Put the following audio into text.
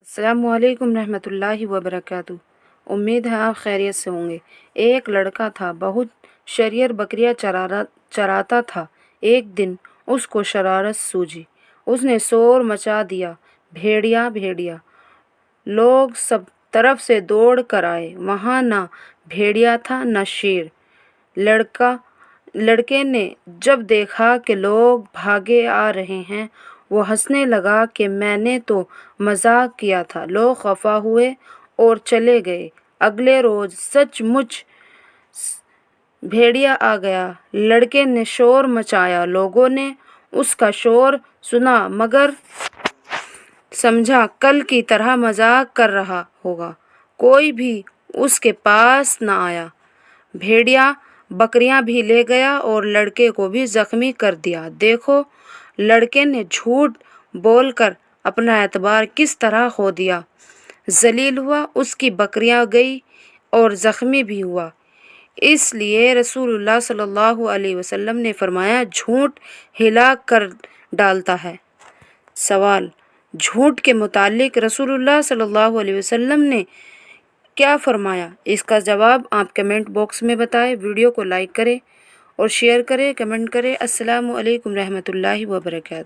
अस्सलामु अलैकुम रहमतुल्लाहि व बरकातुहू। उम्मीद है आप खैरियत से होंगे। एक लड़का था, बहुत शरीर बकरियां चराता था। एक दिन उसको शरारत सूझी। उसने शोर मचा दिया, भेड़िया भेड़िया। लोग सब तरफ से दौड़ कर आए। वहाँ ना भेड़िया था न शेर। लड़के ने जब देखा कि लोग भागे आ रहे हैं, वो हंसने लगा कि मैंने तो मजाक किया था। लोग खफा हुए और चले गए। अगले रोज सचमुच भेड़िया आ गया। लड़के ने शोर मचाया। लोगों ने उसका शोर सुना मगर समझा कल की तरह मजाक कर रहा होगा। कोई भी उसके पास न आया। भेड़िया बकरियां भी ले गया और लड़के को भी जख्मी कर दिया। देखो, लड़के ने झूठ बोलकर अपना एतबार किस तरह खो दिया। जलील हुआ, उसकी बकरियां गई और जख्मी भी हुआ। इसलिए रसूलुल्लाह सल्लल्लाहु अलैहि वसल्लम ने फरमाया, झूठ हिला कर डालता है। सवाल: झूठ के मुतालिक रसूलुल्लाह सल्लल्लाहु अलैहि वसल्लम ने क्या फरमाया? इसका जवाब आप कमेंट बॉक्स में बताएं। वीडियो को लाइक करें और शेयर करें, कमेंट करें। अस्सलामु अलैकुम रहमतुल्लाहि व बरकातुहू।